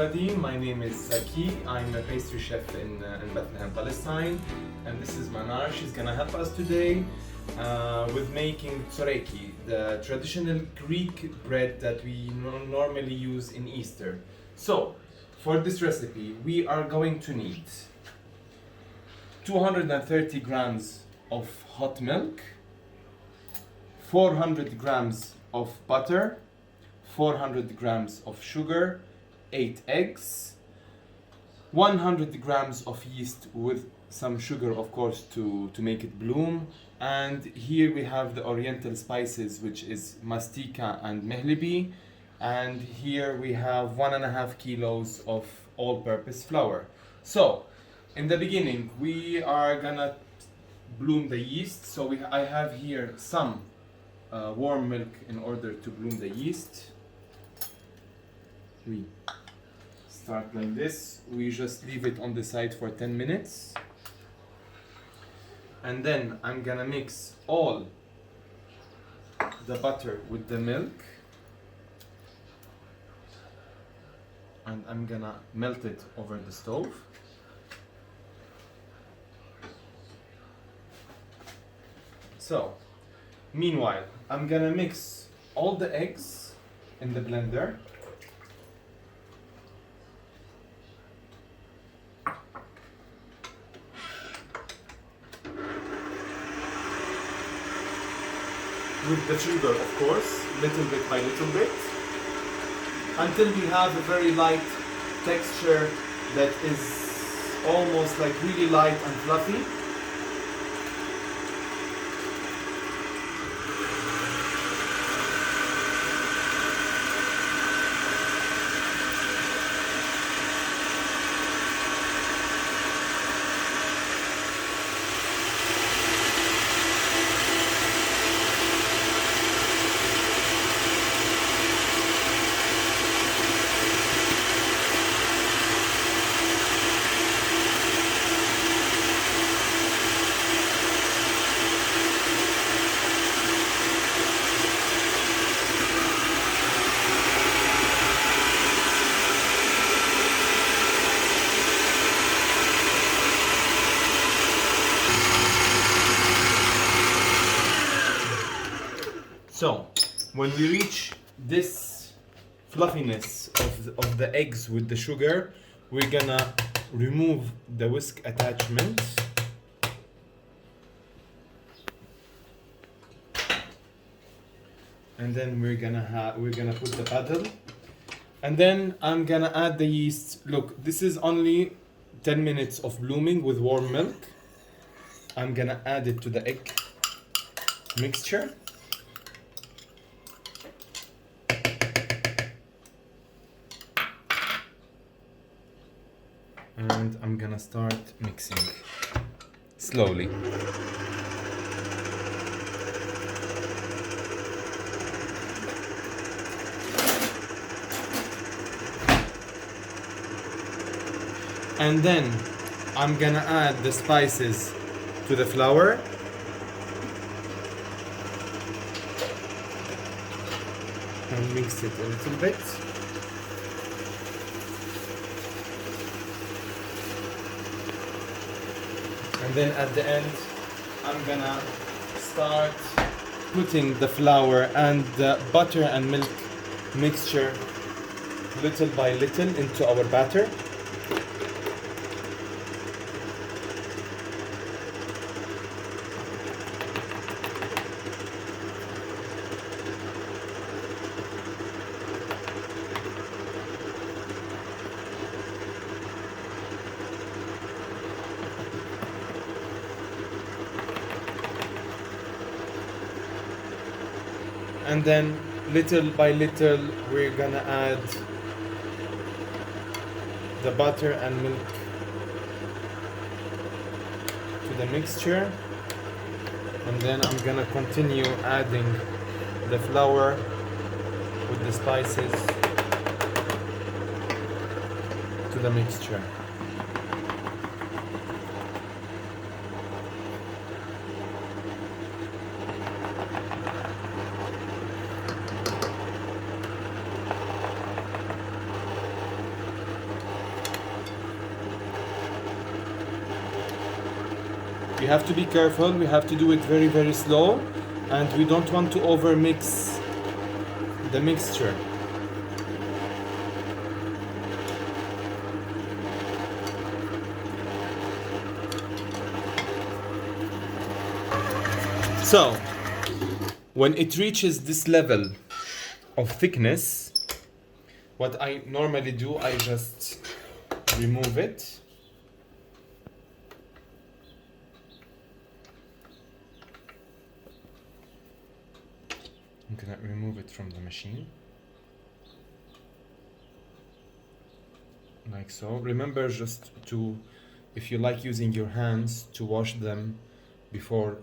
everybody. My name is Saki. I'm a pastry chef in Bethlehem, Palestine. And this is Manar. She's gonna help us today with making Tsoureki, the traditional Greek bread that we normally use in Easter. So, for this recipe, we are going to need 230 grams of hot milk, 400 grams of butter, 400 grams of sugar, 8 eggs, 100 grams of yeast with some sugar, of course, to make it bloom. And here we have the oriental spices, which is mastika and mehlibi. And here we have 1.5 kilos of all-purpose flour. So, in the beginning, we are gonna bloom the yeast. So I have here some warm milk in order to bloom the yeast. We start like this. We just leave it on the side for 10 minutes. And then I'm gonna mix all the butter with the milk. And I'm gonna melt it over the stove. So, meanwhile, I'm gonna mix all the eggs in the blender. With the sugar, of course, little bit by little bit, until we have a very light texture that is almost like really light and fluffy. So, when we reach this fluffiness of the eggs with the sugar, we're gonna remove the whisk attachment. And then we're gonna put the paddle. And then I'm gonna add the yeast. Look, this is only 10 minutes of blooming with warm milk. I'm gonna add it to the egg mixture. And I'm gonna start mixing slowly. And then I'm gonna add the spices to the flour. And mix it a little bit. And then at the end, I'm gonna start putting the flour and the butter and milk mixture little by little into our batter. And then little by little we're gonna add the butter and milk to the mixture, and then I'm gonna continue adding the flour with the spices to the mixture. You have to be careful, we have to do it very, very slow, and we don't want to over mix the mixture. So, when it reaches this level of thickness, what I normally do, I just remove it. I'm gonna remove it from the machine. Like so. Remember just to, if you like using your hands, to wash them before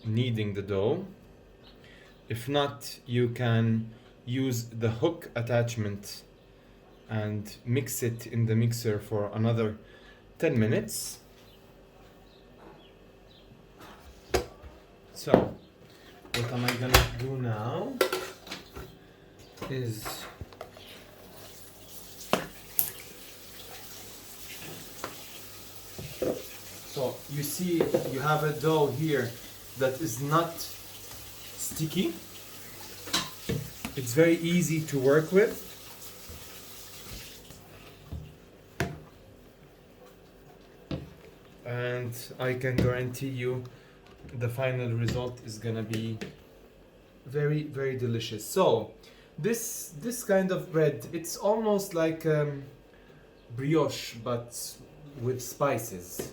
kneading the dough. If not, you can use the hook attachment and mix it in the mixer for another 10 minutes. So, what am I gonna do now is so you see you have a dough here that is not sticky. It's very easy to work with. And I can guarantee you the final result is gonna be very, very delicious. So this kind of bread, it's almost like brioche but with spices.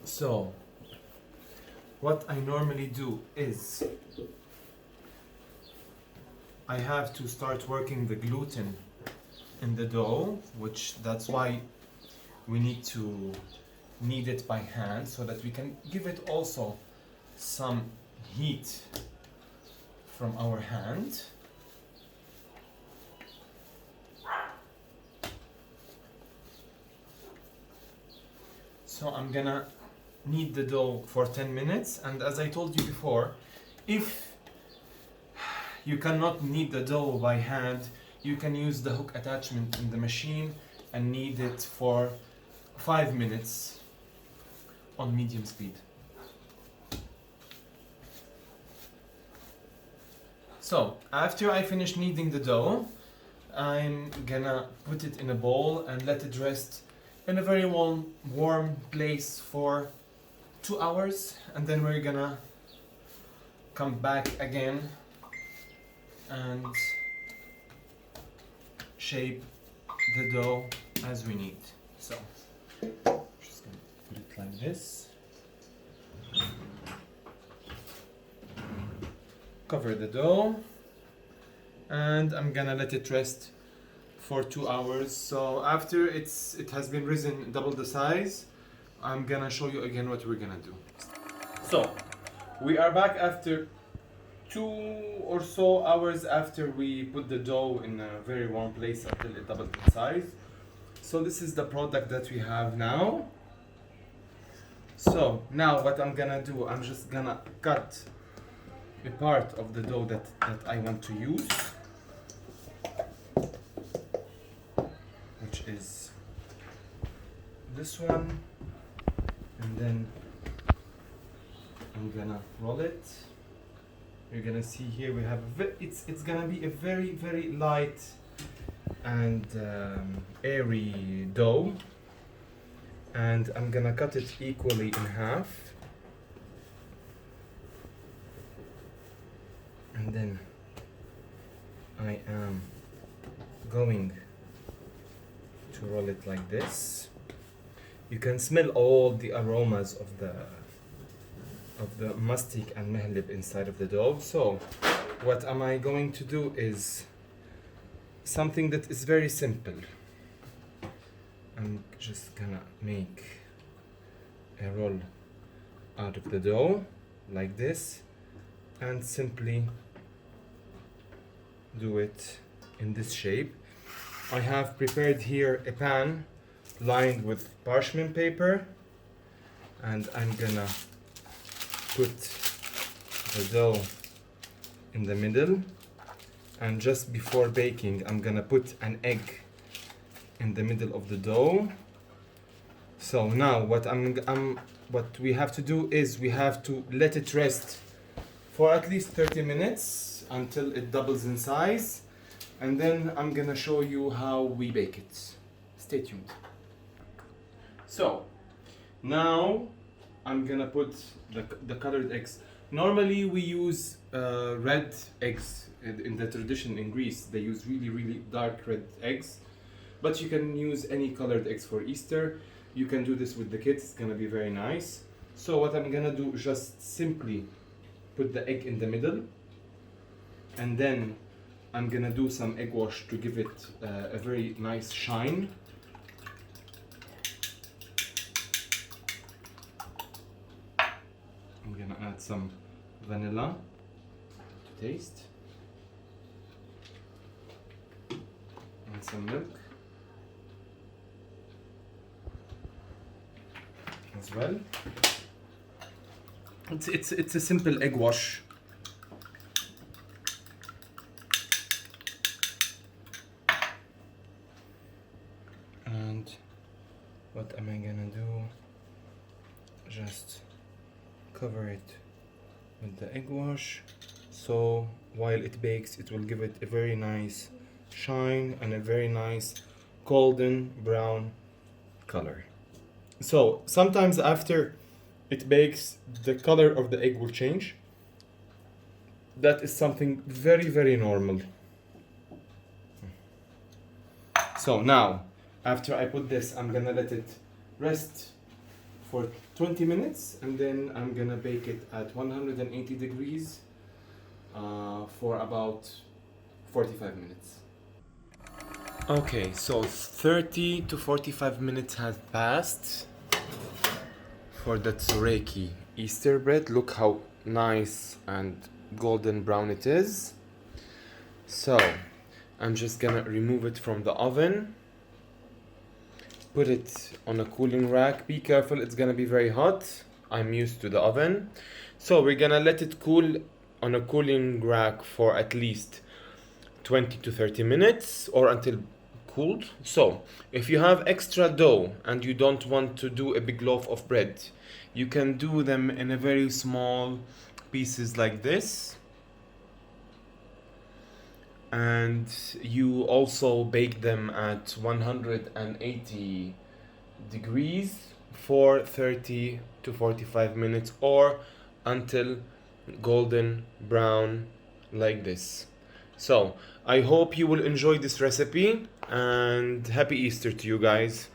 So what I normally do is I have to start working the gluten in the dough, which that's why we need to knead it by hand so that we can give it also some heat from our hand. So I'm gonna knead the dough for 10 minutes, and as I told you before, if you cannot knead the dough by hand, you can use the hook attachment in the machine and knead it for 5 minutes on medium speed. So after I finish kneading the dough, I'm gonna put it in a bowl and let it rest in a very warm place for 2 hours, and then we're gonna come back again and shape the dough as we need. So just gonna put it like this. Cover the dough, and I'm gonna let it rest for 2 hours. So after it has been risen double the size, I'm gonna show you again what we're gonna do. So we are back after 2 or so hours after we put the dough in a very warm place until it doubled in size. So this is the product that we have now. So now what I'm gonna do, I'm just gonna cut a part of the dough that I want to use, which is this one, and then I'm gonna roll it. You're gonna see here we have it's gonna be a very, very light and airy dough, and I'm gonna cut it equally in half, and then I am going to roll it like this. You can smell all the aromas of the mastic and mehlib inside of the dough. So what am I going to do is something that is very simple. I'm just gonna make a roll out of the dough like this and simply do it in this shape. I have prepared here a pan lined with parchment paper, and I'm gonna put the dough in the middle, and just before baking I'm gonna put an egg in the middle of the dough So now what we have to do is we have to let it rest for at least 30 minutes until it doubles in size, and then I'm gonna show you how we bake it. Stay tuned. So now I'm gonna put the colored eggs. Normally we use red eggs. In the tradition in Greece, they use really dark red eggs, but you can use any colored eggs for Easter. You can do this with the kids, it's gonna be very nice. So what I'm gonna do is just simply put the egg in the middle, and then I'm gonna do some egg wash to give it a very nice shine. I'm gonna add some vanilla to taste, and some milk as well. It's a simple egg wash. And what am I gonna do? Just cover it with the egg wash, so while it bakes it will give it a very nice shine and a very nice golden brown color. So sometimes after it bakes, the color of the egg will change. That is something very normal. So now, after I put this, I'm gonna let it rest for 20 minutes, and then I'm gonna bake it at 180 degrees for about 45 minutes. Okay, so 30 to 45 minutes has passed for the Tsoureki Easter bread. Look how nice and golden brown it is. So I'm just gonna remove it from the oven, put it on a cooling rack. Be careful, it's gonna be very hot. I'm used to the oven. So we're gonna let it cool on a cooling rack for at least 20 to 30 minutes or until cooled. So if you have extra dough and you don't want to do a big loaf of bread, you can do them in a very small pieces like this, and you also bake them at 180 degrees for 30 to 45 minutes or until golden brown like this. So I hope you will enjoy this recipe, and happy Easter to you guys.